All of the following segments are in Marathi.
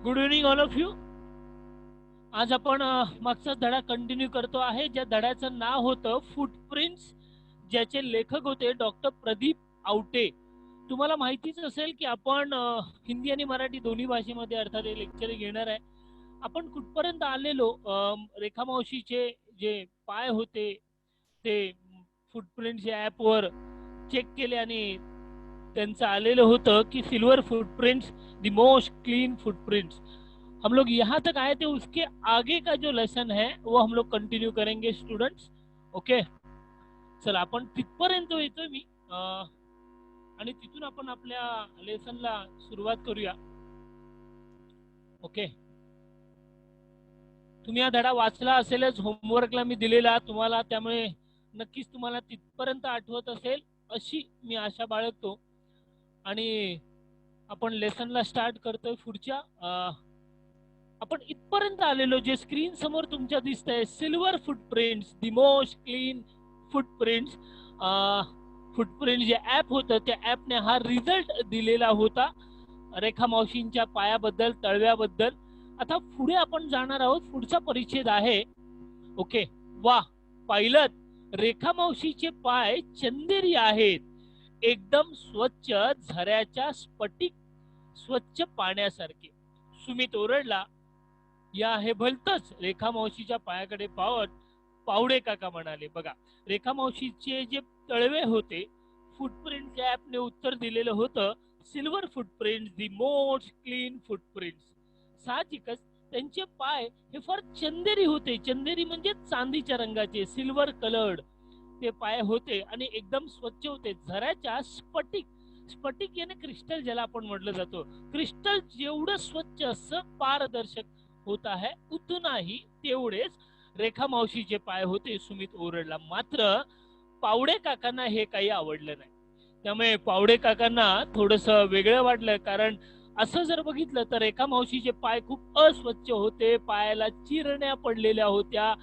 Good evening all of you. आज आपण मागचा धडा कंटिन्यू करतो आहे. ज्या धड्याचं नाव होतं फुटप्रिंट्स, ज्याचे लेखक होते डॉक्टर प्रदीप आवटे. तुम्हाला माहितीच असेल की आपण हिंदी आणि मराठी दोन्ही भाषेमध्ये अर्थात हे लेक्चर घेणार आहे. आपण कुठपर्यंत आलेलो? रेखा मावशीचे जे पाय होते ते फुटप्रिंट्स या ॲपवर चेक केले आणि त्यांचं आलेलं होतं कि silver footprints the most clean footprints. हम लोग यहाँ तक आए थे, उसके आगे का जो लेसन है वो हम लोग कंटिन्यू करेंगे स्टूडेंट्स. ओके, चला आपण तिथपर्यंत येतोय मी आणि तिथून आपण आपल्या लेसनला सुरुवात करूया. ओके, तुम्ही हा धडा वाचला असेलच, होमवर्कला मी दिलेला तुम्हाला, त्यामुळे नक्कीच तुम्हाला तिथपर्यंत आठवत असेल अशी मी आशा बाळगतो. आणि आपण लेसनला स्टार्ट करतोय. पुढच्या आपण इथपर्यंत आलेलो, जे स्क्रीन समोर तुमच्या दिसतंय, silver footprints the most clean footprints. Footprint जे ऍप होतं त्या ऍपने हा रिझल्ट दिलेला होता रेखा मावशींच्या पायाबद्दल, तळव्याबद्दल. आता पुढे आपण जाणार आहोत. पुढचा परिच्छेद आहे. ओके, वा, पाहिलं, रेखा मावशीचे पाय चंदेरी आहेत, एकदम स्वच्छ झऱ्याच्या स्फटिक स्वच्छ पाण्यासारखे. सुमित ओरडला. या हे भलतच, रेखा मावशीच्या पायाकडे पावत पावडे काका म्हणाले. बघा, रेखा मावशीचे जे तळवे होते, फुटप्रिंट ऍपने उत्तर दिलेलं होतं silver footprint the most clean footprints. साहजिकच त्यांचे पाय हे फार चंदेरी होते. चंदेरी म्हणजे चांदीच्या रंगाचे, सिल्वर कलर्ड ते पाय होते आणि एकदम स्वच्छ होते. झऱ्याच्या स्फटिक, स्फटिक याने क्रिस्टल ज्याला आपण म्हटलं जातो, क्रिस्टल जेवढं स्वच्छ असं पारदर्शक होत आहे, उतनाही तेवढेच रेखा मावशीचे पाय होते. सुमित ओरडला. मात्र पावडे काकांना हे काही आवडलं नाही. त्यामुळे पावडे काकांना थोडस वेगळं वाटलं. कारण असं जर बघितलं तर रेखा मावशीचे पाय खूप अस्वच्छ होते, पायाला चिरण्या पडलेल्या होत्या,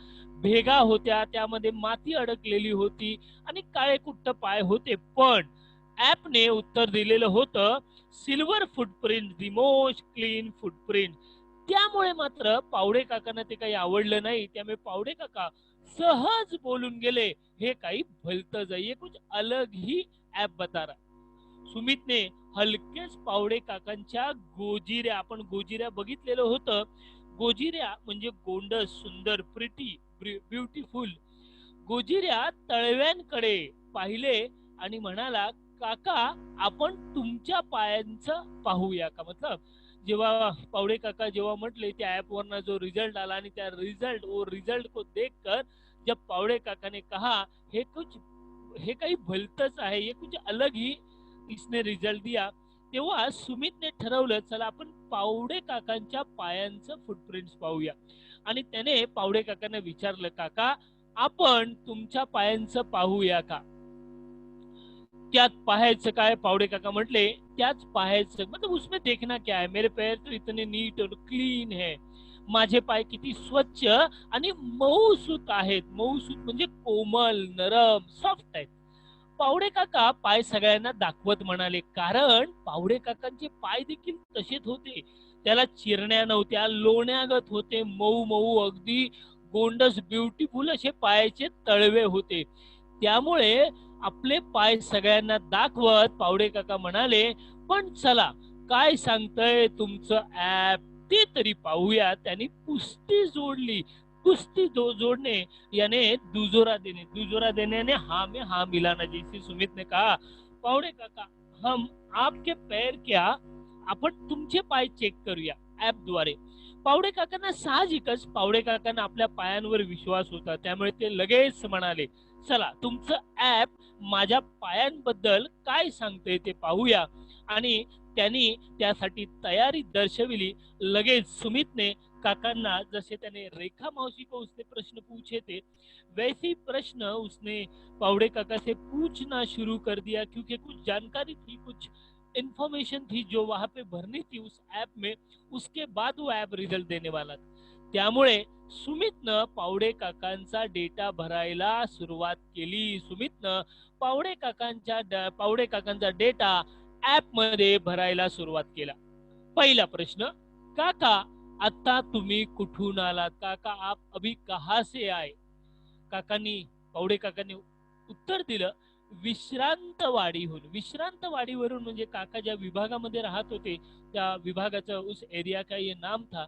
भेगा होत्या, त्यामध्ये माती अडकलेली होती आणि काळे कुट्ट पाय होते. पण ऍपने उत्तर दिलेलं होतं silver footprint the most clean footprint. त्यामुळे मात्र पावडे काकांना ते काही आवडलं नाही. त्यामुळे पावडे काका सहज बोलून गेले, हे काही भलत जाइए, कुछ अलग ही ऍप बता रहा. सुमितने हलकेच पावडे काकांच्या गोजिऱ्या, आपण गोजिऱ्या बघितलेलं होतं, गोजिऱ्या म्हणजे गोंडस, सुंदर, प्रिटी, ब्युटिफुल, गोजिऱ्या तळव्यांकडे पाहिले आणि म्हणाला, काका आपण तुमच्या पायांचं पाहूया का. मतलब जेव्हा पावडे काका जेव्हा म्हटले, त्या ऍप वरना जो रिजल्ट आला आणि त्या रिजल्ट को देखकर जब पावडे काका ने कहा हे काही भलतच आहे, ये कुछ अलग ही इसने रिजल्ट दिया, तेव्हा सुमितने ठरवलं, चला आपण पावडे काकांच्या पायांचं फुटप्रिंट्स पाहूया. आणि त्याने पावडे काकांना विचारलं, काका आपण तुमच्या पायांचं पाहूया का. त्यात पाहायचं काय, पावडे काका म्हटले, त्याच पाहायचं, मतलब उसमें देखना क्या है, मेरे पैर तो इतने नीट और क्लीन है, माझे पाय किती स्वच्छ आणि मऊसूत आहेत. मऊसूत म्हणजे कोमल, नरम, सॉफ्ट आहेत. पावडे काका पाय सगळ्यांना दाखवत म्हणाले, कारण पावडे काकांचे पाय देखील तसेच होते. त्याला चिरण्या नव्हत्या, लोण्यागत होते, मऊ मऊ, अगदी गोंडस, ब्युटिफुल असे पायाचे तळवे होते. त्यामुळे आपले पाय सगळ्यांना दाखवत पावडे काका म्हणाले, पण चला काय सांगतंय तुमचं ऍप ते तरी पाहूया. त्यांनी कुस्ती जोडली. कुस्ती जोड़ने यानी दुजोरा देने यानी हाँ में हाँ मिलाना. जैसे सुमित ने कहा, पावडे काका हम आपके पैर क्या, आपण तुमचे पाय चेक करूया ऍप द्वारे. पावडे काकांना साहजिकच पावडे काकांना आपल्या पायांवर विश्वास होता. त्यामुळे ते लगेच म्हणाले, चला तुमचं ऍप माझ्या पायांबद्दल काय सांगते ते पाहूया. आणि त्यांनी त्यासाठी तयारी दर्शविली. लगेच सुमितने काकांना, जैसे त्याने रेखा मौसी को उसने प्रश्न पूछे थे, वैसे ही प्रश्न उसने पावड़े काका से पूछना शुरू कर दिया, क्योंकि कुछ जानकारी थी, कुछ इन्फॉर्मेशन थी जो वहां पे भरनी थी उस ऐप में. उसके बाद वो ऐप रिजल्ट देने वाला था. त्यामुळे सुमितनं पावडे काकांचा डेटा भरायला सुरुवात केली. सुमितनं पावडे काकांचा डेटा ऍप मध्ये भरायला सुरुवात केला. पहिला प्रश्न, काका आता तुम्ही कुठून आलात? काका आप अभी कहाँ से आए? काकांनी पावडे काकांनी उत्तर दिलं विश्रांतवाडीहून. विश्रांतवाडीवरून म्हणजे काका ज्या विभागामध्ये राहत होते त्या विभागाचा उस एरिया का ये नाम था.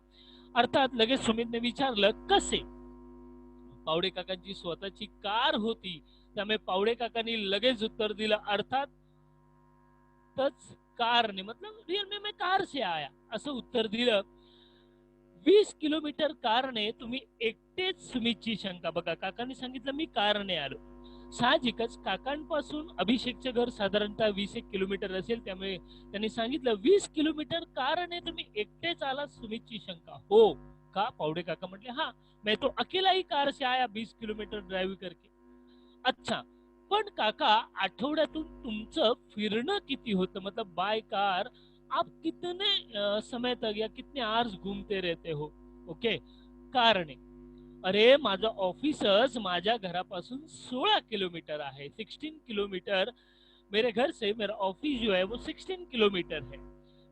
अर्थात लगेच सुमितने विचारलं कसे? पावडे काकांची स्वतःची कार होती त्यामुळे पावडे काकांनी लगेच उत्तर दिलं अर्थात तच कारने मतलब रियल में मैं कार से आया असं उत्तर दिलं. 20 किलोमीटर कारने तुम्ही एकटेच सुमितची शंका. बघा काकांनी सांगितलं मी कारने आलो. साहजिकच काकांपासून अभिषेकचं घर साधारणतः 20 किलोमीटर असेल त्यामुळे त्यांनी सांगितलं 20 किलोमीटर कारने तुम्ही एकटेच आला सुमितची शंका. हो का? पावडे काका म्हटले हाँ मैं तो अकेला ही कार से आया 20 किलोमीटर ड्राइव करके. अच्छा पण काका आठवड्यातून तुमचं फिरणं किती होतं? मतलब बाय कार आप कितने समय तक या कितने आवर्स घूमते रहते हो? ओके कारने अरे माझं ऑफिसच माझ्या घरापासून 16 किलोमीटर आहे. 16 किलोमीटर मेरे घर से मेरा ऑफिस जो है वो 16 किलोमीटर है.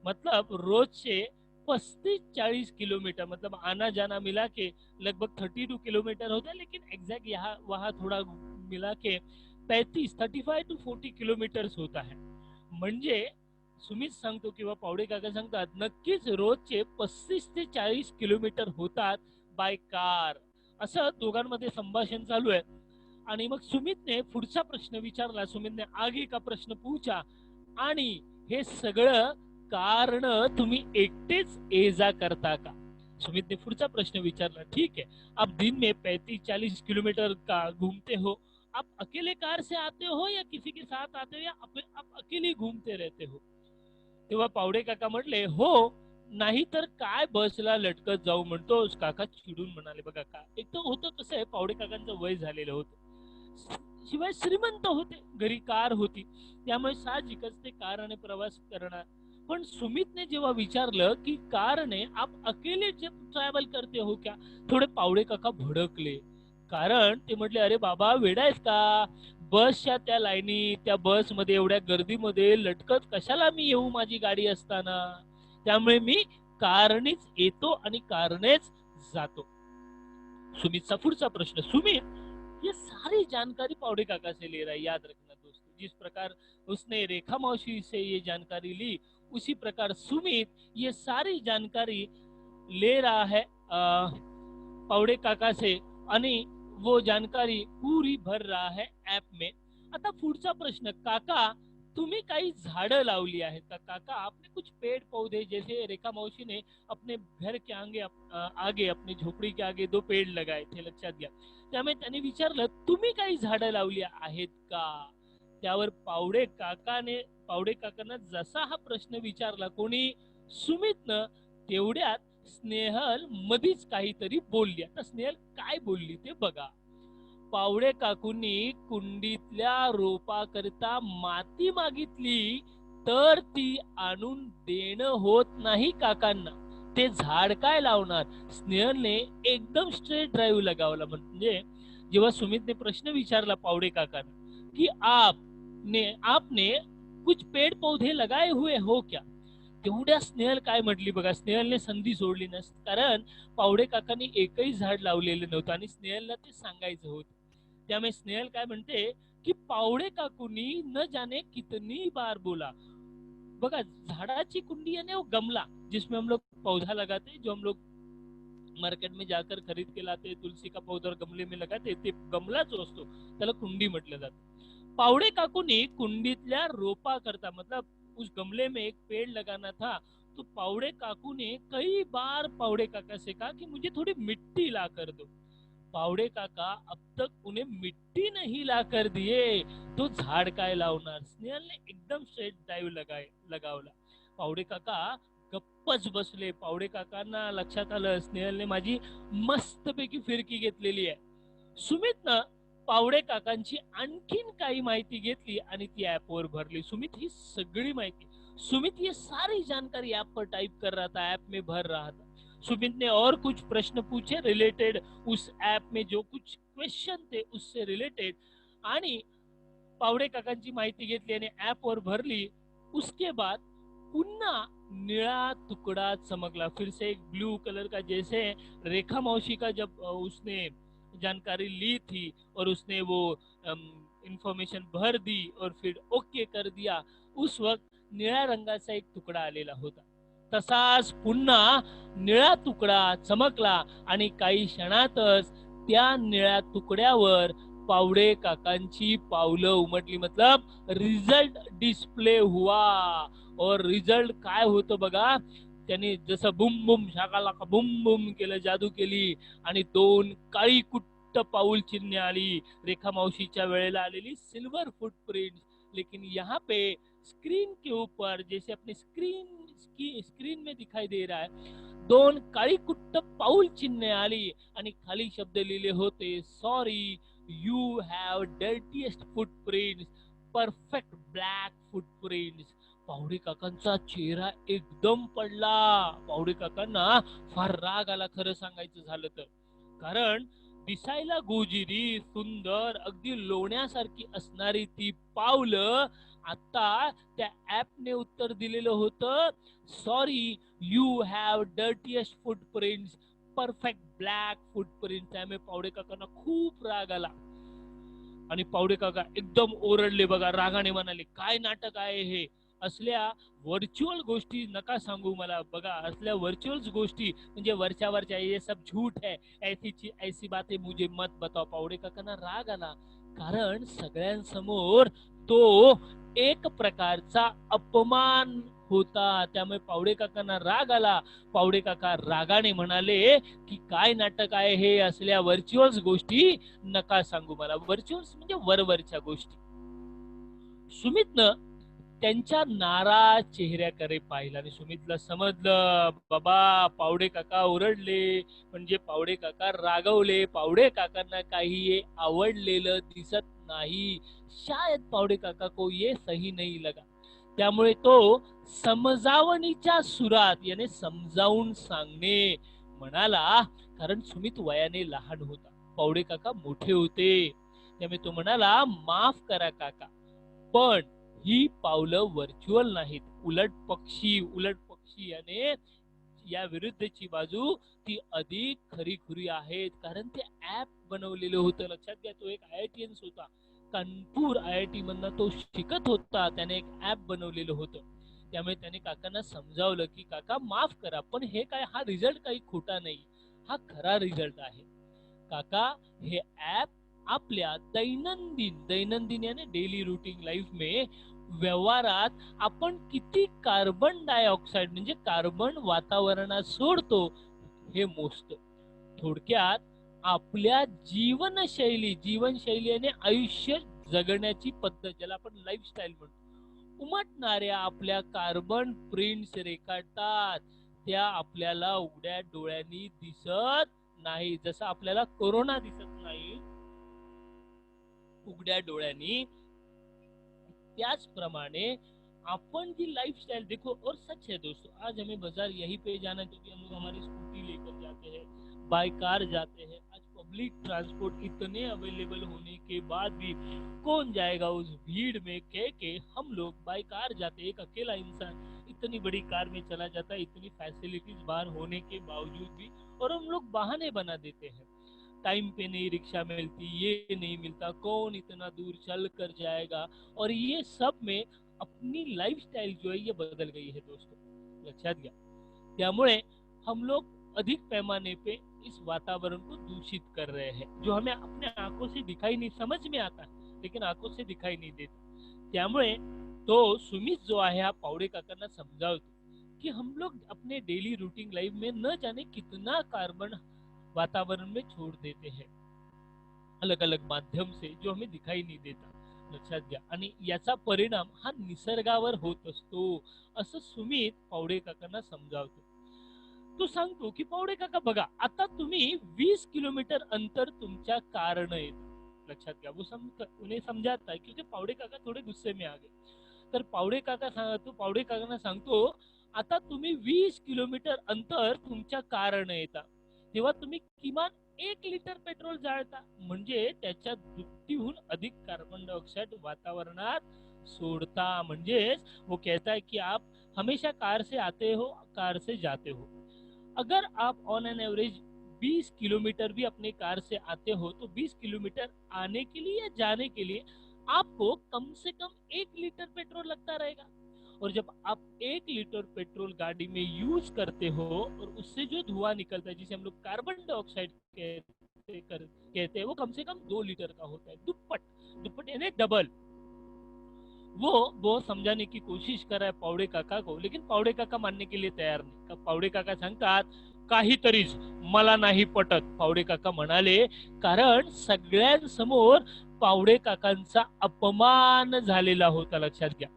मतलब रोज से 35-40 किलोमीटर मतलब आना जाना मिला के लगभग 32 किलोमीटर होता है. लेकिन एग्जैक्ट यहाँ वहाँ थोड़ा मिला के 35 to 40 किलोमीटर्स होता है. म्हणजे सुमित सांगतो किंवा पावडे काका सांगतात नक्कीच रोजचे 35 ते 40 किलोमीटर होतात बाय कार. असं दोघांमध्ये संभाषण चालू आहे. आणि मग सुमितने पुढचा प्रश्न विचारला. सुमितने आगे का प्रश्न पूछा आणि हे सगळं कारण तुम्ही एकटेच ये जा करता का? सुमितने पुढचा प्रश्न विचारला. ठीक है आप दिन में 35-40 किलोमीटर का घूमते हो. आप अकेले कार से आते हो या किसी के साथ आते हो या आप अकेले घूमते रहते हो? तेव्हा पावडे काका म्हटले हो नाही तर काय बसला लटकत जाऊ म्हणतोस? काका चिडून म्हणाले. बघा का एक तर होतं कसं आहे पावडे काकांचं वय झालेलं होतं शिवाय श्रीमंत होते घरी कार होती त्यामुळे साहजिकच ते कारने प्रवास करणार. पण सुमितने जेव्हा विचारलं की कारने आप अकेले ट्रॅव्हल करते हो क्या? थोडे पावडे काका भडकले. कारण ते म्हटले अरे बाबा वेडा आहेस का? बसच्या त्या लाईनी त्या बस मध्ये एवढ्या गर्दीमध्ये लटकत कशाला मी येऊ माझी गाडी असताना. त्यामुळे मी कारनेच येतो आणि कारनेच जातो. सुमितचा पुढचा प्रश्न. सुमित ये सारी जानकारी पावडे काका से ले रहा है. याद रखना दोस्तों जिस प्रकार उसने रेखा मौसी से ये जानकारी ली उसी प्रकार सुमित ये सारी जानकारी ले रहा है पावडे काका से आणि वो जानकारी पूरी भर रहा है ऐप में. आता पुढचा प्रश्न. काका तुम्ही काही झाडं लावली आहेत का? काका आपने कुछ पेड़ पौधे जैसे रेखा मौसी ने अपने घर के आगे अपनी झोपड़ी के आगे 2 पेड़ लगाए थे लक्षात घ्या. त्यामुळे त्यांनी विचारलं तुम्ही काही झाडं लावली आहेत का? त्यावर पावडे काकांना जसा हा प्रश्न विचारला कोणी सुमितनं तेवढ्यात स्नेहल मधीच काहीतरी बोलली. आता स्नेहल काय बोलली ते बघा. पावडे काकूंनी कुंडीतल्या रोपाकरिता माती मागितली तर ती आणून देणं होत नाही काकांना. ते झाड काय लावणार? स्नेहलने एकदम स्ट्रेट ड्राईव्ह लगावला. म्हणजे जेव्हा सुमितने प्रश्न विचारला पावडे काकांना की आपने कुछ पेड़ पौधे लगाए हुए हो क्या? तेवढ्या स्नेहल काय म्हटली बघा. स्नेहलने संधी सोडली नसती कारण पावडे काकांनी एकही झाड लावलेलं नव्हतं आणि स्नेहलला ते सांगायचं होतं. त्यामुळे स्नेहल काय म्हणते की पावडे काकूंनी न जाने कितनी बार बोला. बघा झाडाची कुंडी है ना वो गमला जिसमें हम लोग पौधा लगाते हैं जो हम लोग मार्केट में जाकर खरीद के लाते. तुलसी का पौधा गमले में लगाते ते गमला जो असतो त्याला कुंडी म्हटलं जातं. पावडे काकूंनी कुंडीतल्या रोपा करता मतलब उस गमले में एक पेड़ लगाना था तो पावड़े काकू ने कई बार पावड़े काका से कहा कि मुझे थोड़ी मिट्टी ला कर दो. पावड़े काका अब तक उन्हें मिट्टी नहीं ला कर दिए तो झाड़ काय लावणार. स्नेहलने एकदम स्ट्रेट ड्राइव लगावला. पावडे काका गप्पच बसले. पावडे काकांना लक्षात आलं स्नेहलने माझी मस्तपैकी फिरकी घेतलेली आहे. सुमितनं पावडे काकांची आणखीन काही माहिती घेतली आणि ती ऐप वर भरली. सुमित ही सगळी माहिती सुमित ये सारी जानकारी ऐप पर टाइप कर रहा था ऐप में भर रहा था. सुमित ने और कुछ प्रश्न पूछे रिलेटेड उस ऐप में जो कुछ क्वेश्चन थे उससे रिलेटेड आणि पावडे काकांची माहिती घेतली आणि ऐप वर भरली. उसके बाद पुन्हा निळा तुकड़ा चमकला। फिर से एक ब्लू कलर का, जैसे रेखा मौसी का जब उसने जानकारी ली थी और उसने वो इंफॉर्मेशन भर दी और फिर ओके कर दिया, उस वक्त निळ्या रंगाचा एक तुकडा आलेला होता। तसाच पुन्हा निळा तुकडा चमकला आणि काही क्षणातच त्या निळ्या तुकड्यावर पावडे काकांची पावलं उमटली। मतलब रिझल्ट डिस्प्ले हुआ। और रिझल्ट काय होतं बघा, त्यांनी जसं बुम बुम शाकालाका बुम बुम केलं, जादू केली आणि 2 काळी कुट्ट पाऊल चिन्हे आली, रेखा मौसीच्या वेळेला आलेली सिल्वर फुटप्रिंट। लेकिन यहाँ पे स्क्रीन के ऊपर, जैसे अपने स्क्रीन में दिखाई दे रहा है, 2 काळी कुट्ट पाऊल चिन्हे आली आणि खाली शब्द लिहिले होते, sorry you have dirtiest footprints, perfect black footprints. Pawde काकांचा चेहरा एकदम पडला। पावडे काकांना फार राग आला खरं सांगायचं झालं तर, कारण दिसायला गोजिरी सुंदर अगदी लोण्यासारखी असणारी ती पावलं आता त्या ऍपने उत्तर दिलेलं होतं, sorry you have dirtiest footprints, perfect black footprint. त्यामुळे पावडे काकांना खूप राग आला आणि पावडे काका एकदम ओरडले बघा, रागाने म्हणाले, काय नाटक आहे हे, असल्या व्हर्च्युअल गोष्टी नका सांगू मला। बघा असल्या व्हर्च्युअल गोष्टी म्हणजे वरच्या वरच्या, ये सब झूठ है, ऐसी बातें मुझे मत बताओ। पावडे काकांना राग आला, कारण सगळ्यांसमोर तो एक प्रकारचा अपमान होता। त्यामुळे पावडे काकांना राग आला। पावडे काका रागाने म्हणाले की काय नाटक आहे हे, असल्या व्हर्च्युअल गोष्टी नका सांगू मला। व्हर्च्युअल म्हणजे वरवरच्या गोष्टी। सुमितनं त्यांच्या नाराज चेहऱ्याकडे पाहिलं आणि सुमितला समजलं, बाबा पावडे काका ओरडले म्हणजे पावडे काका रागवले, पावडे काकांना काही आवडलेलं दिसत नाही, शायद पावडे काका को ये सही नहीं लगा। त्यामुळे तो समजावणीच्या सुरात, याने समजावून सांगणे म्हणाला, कारण सुमित वयाने लहान होता, पावडे काका मोठे होते। त्यामुळे तो म्हणाला, माफ करा काका, पण ही पावलं व्हर्च्युअल नाहीत, उलट पक्षी याने या विरुद्धची बाजू ती अधिक खरीखुरी आहेत, कारण ते ऍप बनवलेलं होतं। लक्षात घ्या, तो एक IITians होता, कानपूर IIT मधनं तो शिकत होता, त्याने एक ऍप बनवलेलं होतं। त्यामुळे त्याने काकांना समजावलं की काका माफ करा, पण हे काय, हा रिझल्ट काही खोटा नाही, हा खरा रिझल्ट आहे। काका हे ऍप आपल्या दैनंदिन यानी डेली रूटीन लाइफ में व्यवहारात आपण किती कार्बन डायऑक्साइड म्हणजे कार्बन वातावरणात सोडतो हे मोजतो। थोडक्यात आपल्या जीवनशैली आणि आयुष्य जगण्याची पद्धत, ज्याला आपण लाईफस्टाईल म्हणतो, उमटणाऱ्या आपल्या कार्बन प्रिंट्स रेखाटतात, त्या आपल्याला उघड्या डोळ्यांनी दिसत नाही। जसं आपल्याला कोरोना दिसत नाही उघड्या डोळ्यांनी, त्याचप्रमाणे अपन की लाइफस्टाइल देखो। और सच है दोस्तों, आज हमें बाजार यही पे जाना है क्योंकि हम लोग हमारी स्कूटी लेकर जाते हैं, बाय कार जाते हैं। आज पब्लिक ट्रांसपोर्ट इतने अवेलेबल होने के बाद भी कौन जाएगा उस भीड़ में, कह के हम लोग बाय कार जाते। एक अकेला इंसान इतनी बड़ी कार में चला जाता है, इतनी फैसिलिटीज बाहर होने के बावजूद भी, और हम लोग बहाने बना देते हैं, टाइम पे नहीं रिक्शा मिलती, ये नहीं मिलता, कौन इतना दूर चल कर जाएगा। और ये सब में अपनी लाइफस्टाइल जो है ये बदल गई है दोस्तों, लक्षात घ्या। त्यामुळे हम लोग अधिक पैमाने पे इस वातावरण को दूषित कर रहे हैं, जो हमें अपने आंखों से दिखाई नहीं, समझ में आता है लेकिन आंखों से दिखाई नहीं देता। त्यामुळे तो सुमित जो आहे हा पावडे काकांना समजावतो कि हम लोग अपने डेली रूटीन लाइफ में न जाने कितना कार्बन वातावरण में छोड़ देते हैं, अलग अलग माध्यम से, जो हमें दिखाई नहीं देता। लक्षात घ्या, आणि याचा परिणाम हा निसर्गावर होत असतो, असं सुमित पावडे काकांना समजावतो। तो सांगतो की पावडे काका बघा, आता तुम्ही 20 किलोमीटर अंतर तुमच्या कारनं येत। लक्षात घ्या, वो उन्हें समझाता है क्योंकि पावडे काका थोड़े गुस्से में आ गए। तर पावडे काकांना सांगतो, आता तुम्ही 20 किलोमीटर अंतर तुमच्या कारनं येता, तेव्हा तुम्ही किमान 1 लिटर पेट्रोल जाळता, म्हणजे त्याच्या दुपटीहून अधिक कार्बन डाइऑक्साइड वातावरणात सोडता। म्हणजेच वो कहता है कि आप हमेशा कार से आते हो, कार से जाते हो। अगर आप ऑन एन एवरेज 20 किलोमीटर भी अपने कार से आते हो तो 20 किलोमीटर आने के लिए या जाने के लिए आपको कम से कम 1 लीटर पेट्रोल लगता रहेगा। और जब आप 1 लीटर पेट्रोल गाड़ी में यूज करते हो और उससे जो धुआं निकलता है जिसे हम लोग कार्बन डाइऑक्साइड कहते हैं, वो कम से कम 2 लीटर का होता है, दुप्पट दुप्पट यानी डबल। वो समजाने की कोशिश कर रहा है पावडे काका को, लेकिन पावडे काका मानने के लिए तयार नाही। पावडे काका सांगतात काहीतरीच मला नाही पटत, पावडे काका म्हणाले, कारण सगळ्यांसमोर पावडे काकांचा अपमान झालेला होता, लक्षात घ्या।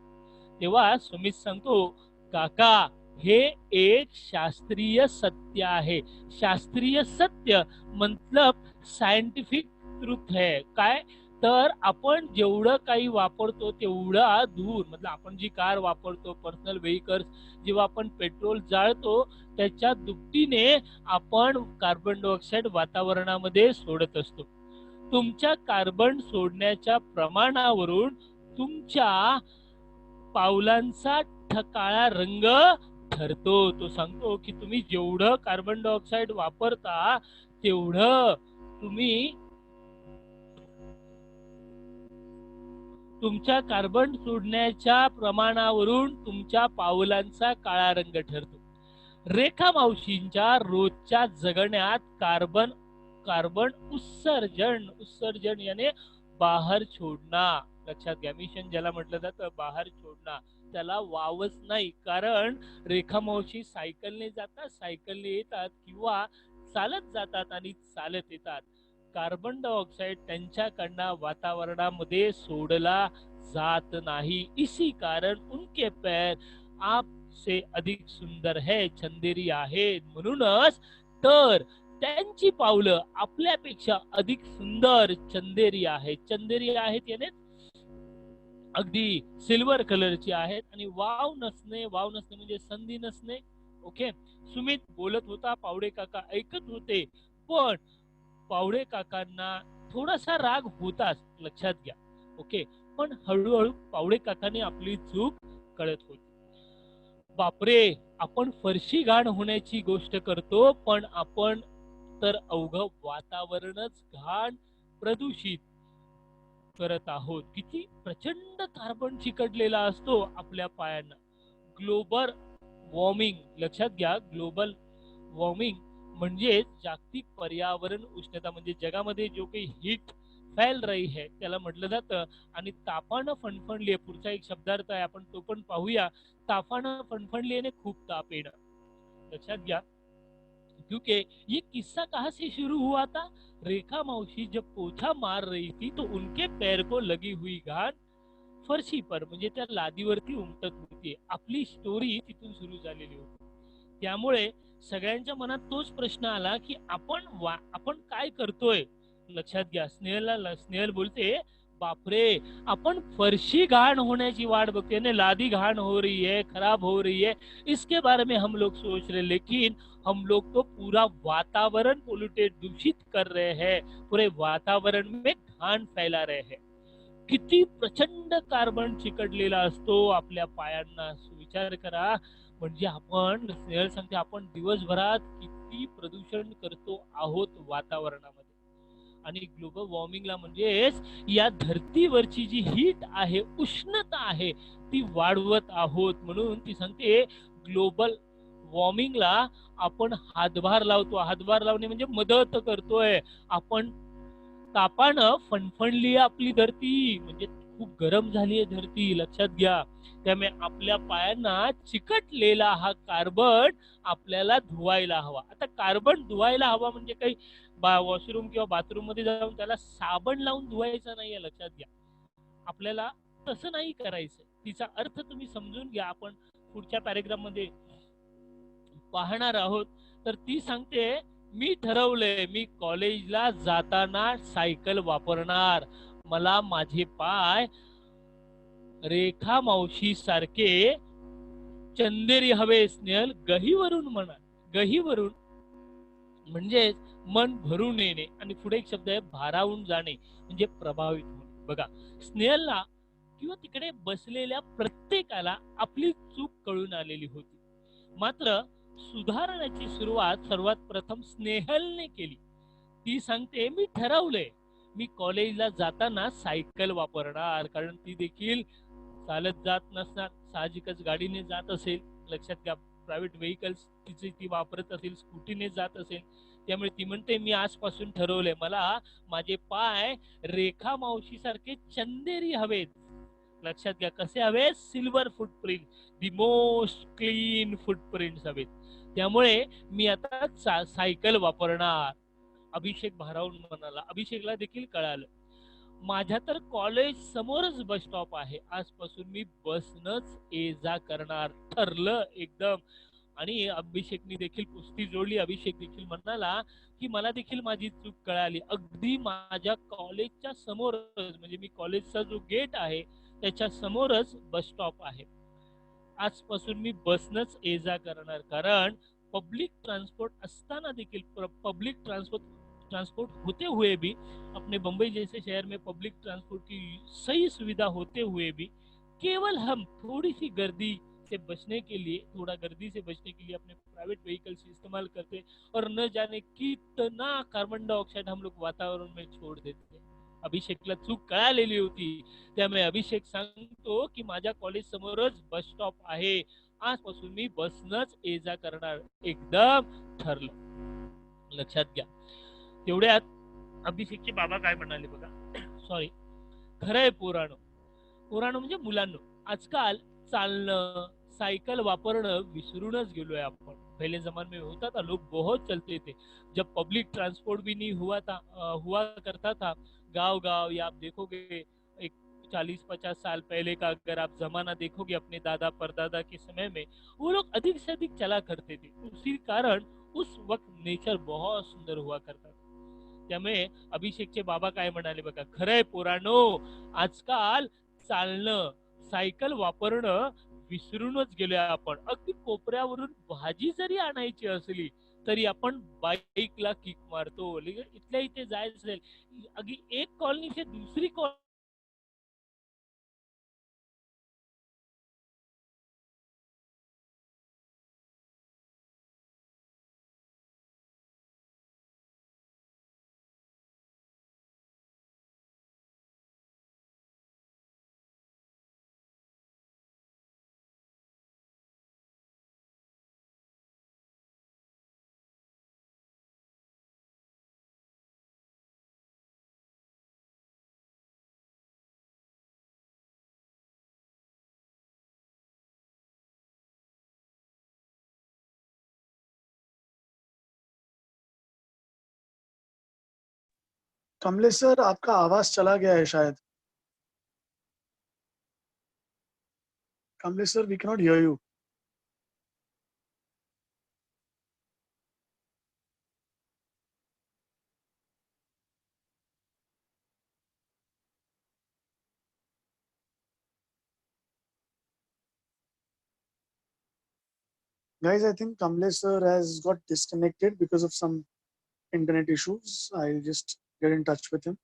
तेव्हा सुमित सांगतो, काका हे एक शास्त्रीय सत्य आहे। शास्त्रीय सत्य मतलब सायंटिफिक ट्रुथ है। काय तर आपण जेवढं काही वापरतो तेवढा धूर, मतलब आपण जी कार वापरतो, पर्सनल व्हेकल्स, जेव्हा आपण पेट्रोल जाळतो त्याच्या दुपटीने आपण कार्बन डायऑक्साइड वातावरणामध्ये सोडत असतो। तुमच्या कार्बन सोडण्याच्या प्रमाणावरून तुमच्या पावलांचा काळा रंग ठरतो। तो सांगतो की तुम्ही जेवढं कार्बन डायऑक्साइड वापरता तेवढं तुम्ही तुमच्या कार्बन सोडण्याच्या प्रमाणावरून तुमच्या पावलांचा काळा रंग ठरतो। रेखा मावशींच्या रोजच्या जगण्यात कार्बन कार्बन उत्सर्जन याने बाहेर छोडणा, लक्षात घ्या। मिशन ज्याला म्हटलं जातं बाहेर छोडणा, त्याला वावच नाही, कारण रेखा मावशी सायकलने जातात, सायकलने येतात किंवा चालत जातात आणि चालत येतात। कार्बन डायऑक्साइड त्यांच्याकडनं वातावरणामध्ये सोडला जात नाही। इसी कारण उनके पैर आपसे अधिक सुंदर है, चंदेरी आहेत। म्हणूनच तर त्यांची पावलं आपल्यापेक्षा अधिक सुंदर चंदेरी आहेत। चंदेरी आहेत याने अगदी सिल्वर कलरची आहेत आणि वाव नसणे म्हणजे संधी नसणे। ओके, सुमित बोलत होता, पावडे काका ऐकत होते, पण पावडे काकांना थोडासा राग होताच, लक्षात घ्या। ओके, पण हळूहळू पावडे काकाने आपली चूक कळत होती। बापरे, आपण फरशी घाण होण्याची गोष्ट करतो, पण आपण तर अवघं वातावरणच घाण प्रदूषित करत आहोत। किती प्रचंड कार्बन चिकटलेला असतो आपल्या पायांना। ग्लोबल वॉर्मिंग, लक्षात घ्या, ग्लोबल वॉर्मिंग म्हणजे जागतिक पर्यावरण उष्णता, म्हणजे जगामध्ये जो काही हीट फैल रही है त्याला म्हटलं जातं। आणि तापानं फणफणली, पुढचा एक शब्दार्थ आहे, आपण तो पण पाहूया। तापानं फणफणलीने खूप ताप येणं, लक्षात घ्या। क्योंकि ये किस्सा कहाँ से शुरू हुआ था? रेखा मौसी जब पोछा मार रही थी तो उनके पैर को लगी हुई घाण फरशी पर म्हणजे त्या लादीवरती उमटत होती। आपली स्टोरी तिथून सुरू झालेली होती। त्यामुळे सगळ्यांच्या मनात तोच प्रश्न आला की आपण काय करतोय, लक्षात घ्या। स्नेहल बोलते, बापरे, अपन फर्शी घाण होने की वाट बघते ने, लादी घाण हो रही है, खराब हो रही है, इसके बारे में हम लोग सोच रहे, लेकिन हम लोग तो पूरा वातावरण पोल्यूटेड, दूषित कर रहे हैं, पूरे वातावरण में घाण फैला रहे हैं। किती प्रचंड कार्बन चिकटलेला असतो आपल्या पायांना, विचार करा। म्हणजे आपण, स्नेहल सांगते, आपण दिवसभरात किती प्रदूषण करतो आहोत वातावरणामध्ये। आणि ग्लोबल वॉर्मिंगला म्हणजेच या धरतीवरची जी हीट आहे, उष्णता आहे, ती वाढवत आहोत। म्हणून ती सांगते ग्लोबल वॉर्मिंगला आपण हातभार लावतो। हातभार लावणे म्हणजे मदत करतोय आपण। तापानं फणफणली आपली धरती, म्हणजे खूप गरम झाली आहे धरती, लक्षात घ्या। त्यामुळे आपल्या पायांना चिकटलेला हा कार्बन आपल्याला धुवायला हवा। आता कार्बन धुवायला हवा म्हणजे काही वॉशरूम किंवा बाथरूम मध्ये जाऊन त्याला साबण लावून धुवायचा नाहीये, लक्षात घ्या। आपल्याला तसं नाही करायचं। तिचा अर्थ तुम्ही समजून घ्या, आपण पुढच्या पॅराग्राफ मध्ये पाहणार आहोत। तर ती सांगते, मी ठरवलंय, मी कॉलेजला जाताना सायकल वापरणार। मला माझे पाय रेखा मावशी सारखे चंदेरी हवे। स्नेहल गहीवरून म्हणा, गहीवरून म्हणजे मन भरून येणे, आणि पुढे एक शब्द आहे भारावून जाणे, म्हणजे प्रभावित होणे। बघा, स्नेहलला किंवा तिकडे बसलेल्या प्रत्येकाला आपली चूक कळून आलेली होती. मात्र सुधारण्याची सुरुवात सर्वात प्रथम स्नेहलने केली. ती सांगते, मी ठरवलंय, मी कॉलेजला जाताना सायकल वापरणार, कारण ती देखील चालत जात नसणार, साहजिकच गाडीने जात असेल. लक्षात घ्या, प्रायव्हेट व्हेकल्स तिची ती वापरत असेल, स्कूटीने जात असेल. त्यामुळे ती म्हणते, मी आजपासून ठरवलंय, मला माझे पाय रेखा मावशी सारखे चंदेरी हवेत. लक्षात घ्या, कसे हवे, silver footprint, the most clean footprint हवेत. त्यामुळे मी आता सायकल वापरणार. अभिषेक भारावून म्हणाला. अभिषेकला देखील कळालं, माझ्या तर कॉलेज समोरच बस स्टॉप आहे, आजपासून मी बसनच ये जा करणार, ठरलं एकदम. आणि अभिषेकने देखील कुस्ती जोडली. अभिषेक देखील म्हणाला की मला देखील माझी चूक कळाली, अगदी माझ्या कॉलेजच्या समोरच, म्हणजे मी कॉलेजचा जो गेट आहे त्याच्या समोरच बस स्टॉप आहे, आजपासून मी बसनच ये जा करणार. कारण पब्लिक ट्रांसपोर्ट असताना देखील, पब्लिक ट्रांसपोर्ट होते हुए भी, अपने बंबई जैसे शहर में पब्लिक ट्रांसपोर्ट की सही सुविधा होते हुए भी, केवल हम थोड़ी सी गर्दी से बचने के लिए, थोड़ा गर्दी से बचने के लिए अपने प्राइवेट व्हीकल्स इस्तेमाल करते, और न जाने कितना कार्बन डाइऑक्साइड हम लोग वातावरण में छोड़ देते. अभिषेकला चूक कळालेली होती. त्यामुळे अभिषेक सांगतो की माझ्या कॉलेज समोरच बस स्टॉप आहे, आजपासून मी बसनच ये जा करणार, एकदम ठरलं. लक्षात घ्या. तेवढ्यात अभिषेकचे बाबा काय म्हणाले बघा. सॉरी, खरंय पोरानो, पोरानो म्हणजे मुलांनो, आजकाल चालणं, साइकिल वापरणं विसरूनच गेलोय आपण. पहले जमाने में होता था, लोग बहुत चलते थे, जब पब्लिक ट्रांसपोर्ट भी नहीं हुआ करता था गांव गांव, या आप देखोगे एक 40-50 साल पहले का अगर आप जमाना देखोगे अपने दादा परदादा के समय में, वो लोग अधिक से अधिक चला करते थे. उसी कारण उस वक्त नेचर बहुत सुंदर हुआ करता था. त्यामुळे अभिषेकचे बाबा काय म्हणाले बघा, खरंय पोरानो, आजकाल चालणं, सायकल वापरणं विसरूनच गेलोय आपण. अगदी कोपऱ्यावरून भाजी जरी आणायची असली तरी आपण बाईकला किक मारतो, इथल्या इथे जायचं असेल, अगदी एक कॉलनी से दूसरी कॉलनी कमलेश सर, आपका आवाज चला गया है शायद. Kamlesh sir, we cannot hear you. Guys, I think Kamlesh sir has got disconnected because of some internet issues. I'll just get in touch with him.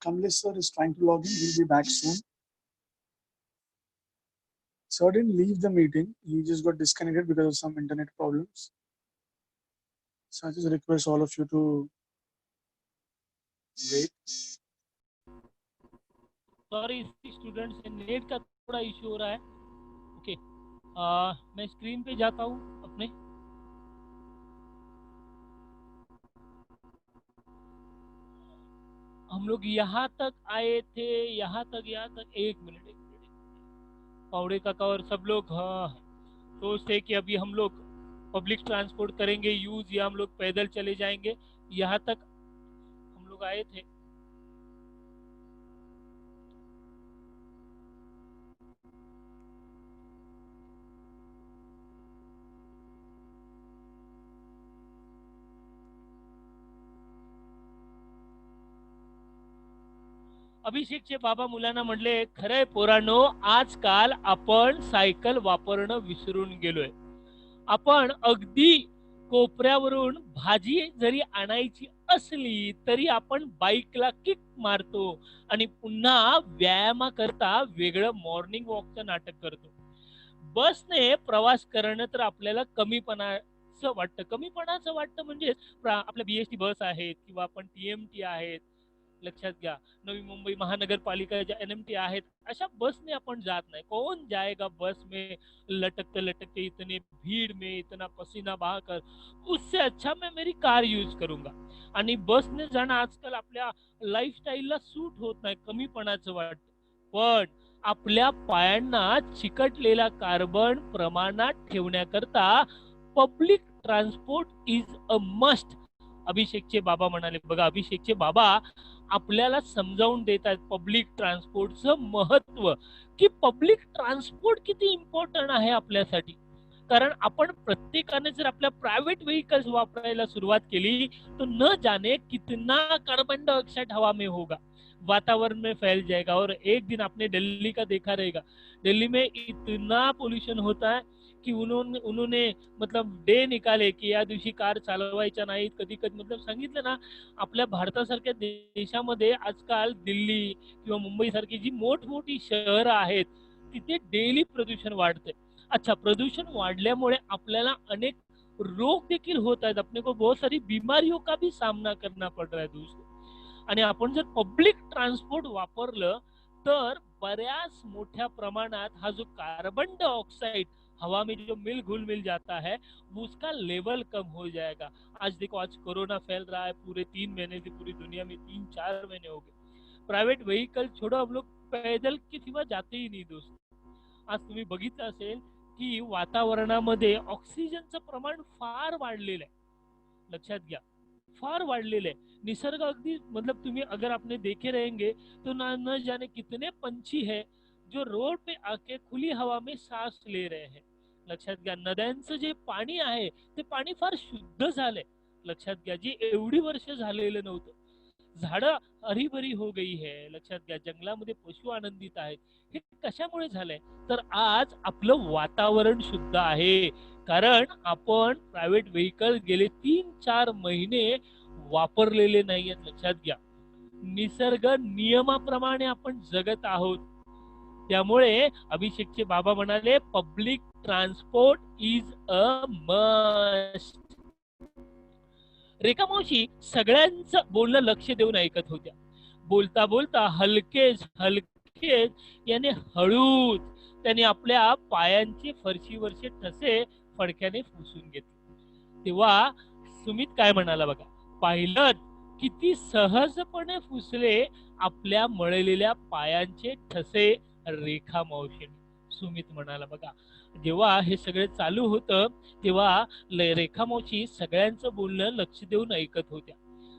Kamlesh sir is trying to log in. He'll be back soon. Sir didn't leave the meeting. He just got disconnected because of some internet problems. So I just request all of you to wait. Sorry students, net का थोड़ा इश्यू हो रहा है. ओके, मैं स्क्रीन पे जाता हूँ अपने. हम लोग यहाँ तक आए थे, यहाँ तक एक मिनट. पावड़े काका और सब लोग सोचते कि अभी हम लोग पब्लिक ट्रांसपोर्ट करेंगे यूज या हम लोग पैदल चले जाएंगे। यहाँ तक हम लोग आए थे। अभिषेकचे बाबा मुलांना म्हणले, खरंय पोरांनो, आजकाल आपण सायकल वापरणं विसरून गेलोय। आपण अगदी कोपऱ्यावरून भाजी जरी आणायची असली तरी आपण बाईकला किक मारतो आणि पुन्हा व्यायामाकरता वेगळं मॉर्निंग वॉकचं नाटक करतो। बसने प्रवास करणं तर आपल्याला कमीपणाचं वाटतं म्हणजे आपल्या बीएसटी बस आहेत किंवा आपण टीएमटी आहेत, लक्षात घ्या, नवी मुंबई महानगरपालिका ज्या एनएमटी आहेत, अशा बसने आपण जात नाही। कौन जाएगा बस में लटकते लटकते इतने भीड़ में, इतना पसीना बहाकर, उससे अच्छा मैं मेरी कार यूज करूंगा। आणि बसने जाणं आजकाल आपल्या लाईफस्टाईलला सूट होत नाही, कमीपणाचं वाटतं। पण आपल्या पायांना चिकटलेला कार्बन प्रमाणात ठेवण्याकरता public transport is a must. अभिषेकचे बाबा म्हणाले बघा, अभिषेकचे बाबा आपल्याला समजावून देतात पब्लिक ट्रान्सपोर्टचं महत्व, की पब्लिक ट्रान्सपोर्ट किती इम्पॉर्टंट आहे आपल्यासाठी। कारण आपण प्रत्येकाने जर आपल्या प्राइवेट व्हीकल्स वापरायला सुरुवात केली तो न जाने कितना कार्बन डाइऑक्साइड हवा में होगा, वातावरण में फैल जाएगा। और एक दिन आपने दिल्ली का देखा रहेगा, दिल्ली में इतना पोल्यूशन होता है की उन्होंने मतलब डे निकाले की या दिवशी कार चालवायच्या नाहीत। कधी कधी मतलब सांगितलं ना, आपल्या भारतासारख्या देशामध्ये आजकाल दिल्ली किंवा मुंबई सारखी जी मोठमोठी शहरं आहेत तिथे डेली प्रदूषण वाढते। अच्छा, प्रदूषण वाढल्यामुळे आपल्याला अनेक रोग देखील होत आहेत, अपने को बहुत सारी बीमारियों का भी सामना करना पड़ रहा है दोस्तों। आणि आपण जर पब्लिक ट्रान्सपोर्ट वापरलं तर बऱ्याच मोठ्या प्रमाणात हा जो कार्बन डाइऑक्साइड हवा में जो घुल मिल जाता है उसका लेवल कम हो जाएगा। आज देखो, आज कोरोना फैल रहा है, पूरे 3 महीने से पूरी दुनिया में 3-4 महीने हो गए। प्राइवेट व्हीकल छोड़ो, हम लोग पैदल के सिवा जाते ही नहीं दोस्त। आज तुम्ही बघितलं असेल की वातावरणामध्ये ऑक्सिजनचं प्रमाण फार वाढलेलं आहे, लक्षात घ्या, फार वाढलेलं आहे। निसर्ग अगदी मतलब तुम्ही अगर आपने देखे रहेंगे तो न जाने कितने पंछी है जो रोड पे आके खुली हवा में सांस ले रहे हैं, लक्षात घ्या। नद्यांचं जे पाणी आहे ते पाणी फार शुद्ध झालंय, लक्षात घ्या, जी एवढी वर्ष झालेलं नव्हतं। झाडं हरीभरी हो गई है, लक्षात घ्या, जंगलामध्ये पशु आनंदित आहेत। हे कशामुळे झालंय तर आज आपलं वातावरण शुद्ध आहे, कारण आपण प्रायव्हेट व्हेकल गेले 3-4 महिने वापरलेले नाहीयेत, लक्षात घ्या। निसर्ग नियमाप्रमाणे आपण जगत आहोत। त्यामुळे अभिषेकचे बाबा म्हणाले public transport is a must. Rekha मावशी सगळ्यांचं बोलणं लक्ष देऊन ऐकत होत्या। बोलता बोलता हलकेच याने हळूच त्याने आपल्या पायांचे फरशीवरचे ठसे फडक्याने पुसून घेतले। तेव्हा सुमित काय म्हणाला बघा, पाहिलं किती सहजपणे पुसले आपल्या मळलेल्या पायांचे ठसे रेखा मावशीने। सुमित म्हणाला बघा, जेव्हा हे सगळे चालू होतं तेव्हा रेखा मावशी सगळ्यांचं बोलणं लक्ष देऊन ऐकत होत्या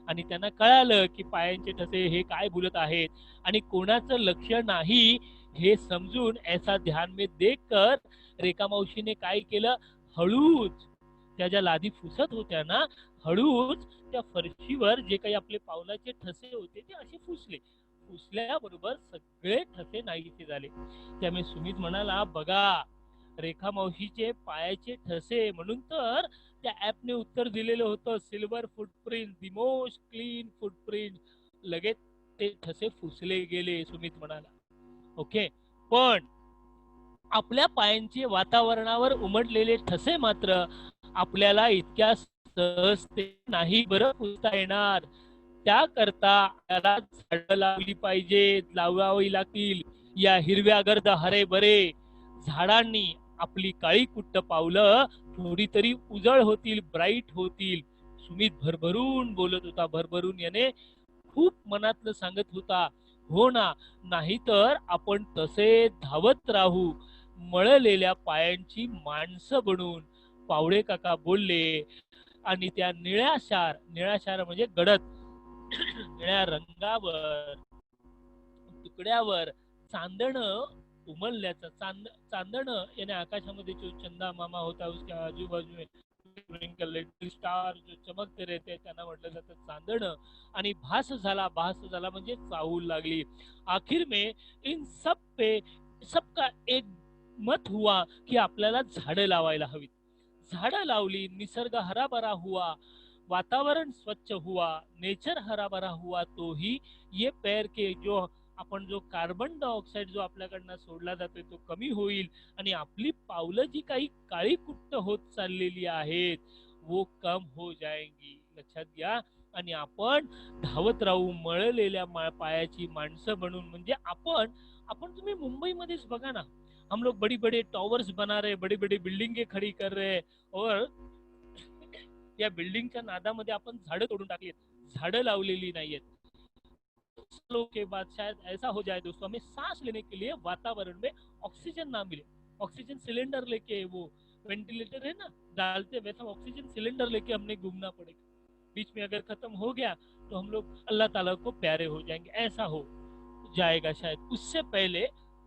आणि त्यांना कळालं की पायांचे ठसे हे काय बोलत आहेत आणि कोणाचं लक्ष नाही हे समजून ऐसा ध्यान में देखकर रेखा मावशीने काय केलं, हळूच त्या ज्या लादी फुसत होत्या ना, हळूच त्या फरशीवर जे काही आपले पावलाचे ठसे होते ते असे फुसले। फुसल्याबरोबर सगळे ठसे नाहीसे झाले। त्यामुळे सुमित म्हणाला, बघा रेखा मावशीचे पायाचे ठसे, म्हणून तर त्या ऍपने उत्तर दिलेलं होतं silver footprint, the most clean footprint. लगेच ते ठसे फुसले गेले, सुमित म्हणाला। ओके, पण आपल्या पायांचे वातावरणावर उमटलेले ठसे मात्र आपल्याला इतक्या सहजते नाही बरं पुसता येणार। त्याकरता त्याला झाडं लावली पाहिजेत, लावावी लागतील। या हिरव्यागर्द हरे भरे झाडांनी आपली काळी कुट्ट पावलं थोडी तरी उजळ होतील, ब्राईट होतील। सुमित भरभरून बोलत होता, भरभरून याने खूप मनातलं सांगत होता। हो ना, नाहीतर आपण तसे धावत राहू, मळलेल्या पायांची माणसं बनून पावडे काका बोलले. आणि त्या निळ्या शार म्हणजे गडद निळ्या रंगावर तुकड्यावर चांदण उमलल्याचं चांदण याने आकाशामध्ये जो चंदा मामा होता उसके आजूबाजू में लिटिल स्टार जो चमकते रहते त्यांना म्हटलं जातं चांदण. आणि भास झाला म्हणजे चाहूल लागली. आखिर में इन सब पे सबका एक मत हुआ की आपल्याला झाडं लावायला हवीत. झाडं लावली, निसर्ग हराभरा हुआ, वातावरण स्वच्छ हुआ, नेचर हराभरा हुआ. तो ही ये पेड़ के जो आपण जो कार्बन डायऑक्साईड जो आपल्याकडनं सोडला जातोय तो कमी होईल. आणि आपली पावलं जी काही काळी कुट्ट होत चाललेली आहेत वो कम हो जाएंगी. लक्षात घ्या. आणि आपण धावत राहू मळलेल्या पायाची माणसं बनून. म्हणजे आपण आपण तुम्ही मुंबईमध्येच बघा ना, हम लोग बड़ी बड़ी टॉवर्स बना रहे, बड़ी बड़ी बिल्डिंगे खड़ी कर रहे, और या बिल्डिंगच्या नादामध्ये आपण झाडं तोडून टाकली, झाडं लावलेली नाहीयेत. सालों के बाद शायद ऐसा हो जाए दोस्तों, हमें सांस लेने के लिए वातावरण में ऑक्सीजन ना मिले. ऑक्सीजन सिलेंडर लेके, वो वेंटिलेटर है ना डालते, वैसा ऑक्सीजन सिलेंडर लेके हमने घूमना पड़ेगा. बीच में अगर खत्म हो गया तो हम लोग अल्लाह ताला को प्यारे हो जाएंगे, ऐसा हो जाएगा शायद. उससे पहिले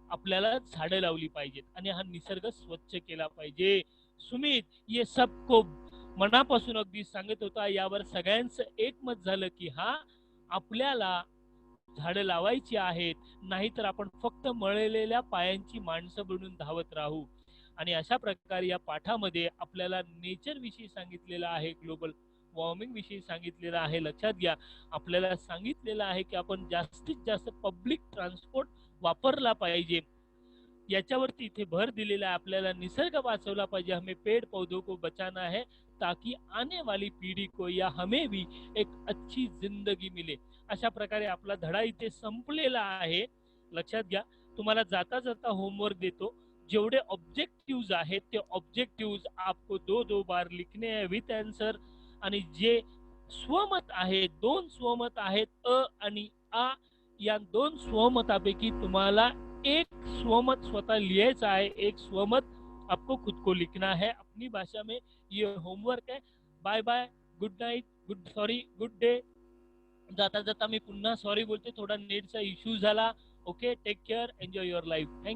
आपल्याला झाडं लावली पाहिजेत आणि हा निसर्ग स्वच्छ केला पाहिजे. सुमित ये सबको मनापासून अगदी सांगत होता. यावर सगळ्यांचं एकमत झालं की हा आपल्याला झाडं लावायची आहेत, नाहीतर आपण फक्त मळलेल्या पायांची माणसं बनून धावत राहू. आणि अशा प्रकारे या पाठामध्ये आपल्याला नेचर विषयी सांगितलेलं आहे, ग्लोबल वॉर्मिंग विषयी सांगितलेलं आहे. लक्षात घ्या, आपल्याला सांगितलेलं आहे की आपण जास्तीत जास्त पब्लिक ट्रान्सपोर्ट वापरला पाहिजे, याच्यावरती इथे भर दिलेला आहे. आपल्याला निसर्ग वाचवला पाहिजे. हमें पेड़ पौधों को बचाना है ताकि आने वाली पीढ़ी को या हमें भी एक अच्छी जिंदगी मिले. अशा प्रकारे आपला धडा इथे संपलेला आहे. लक्षात घ्या. तुम्हाला जाता जाता होमवर्क देतो. जेवढे ऑब्जेक्टिव्ह आहेत ते ऑब्जेक्टिव्ह आपको दो बार लिखने हैं विथ आंसर. आणि जे स्वमत आहे, 2 स्वमत आहेत, अ आणि आ. या 2 स्वमतापैकी तुम्हाला एक स्वमत स्वतः लिहायचा आहे. एक स्वमत आपको खुद को लिखना है अपनी भाषा में. ये होमवर्क है. Bye bye, good night, good day. जाता जाता मी पुन्हा सॉरी बोलते, थोडा नेटचा इश्यू झाला. Okay, take care, enjoy your life. Thank you.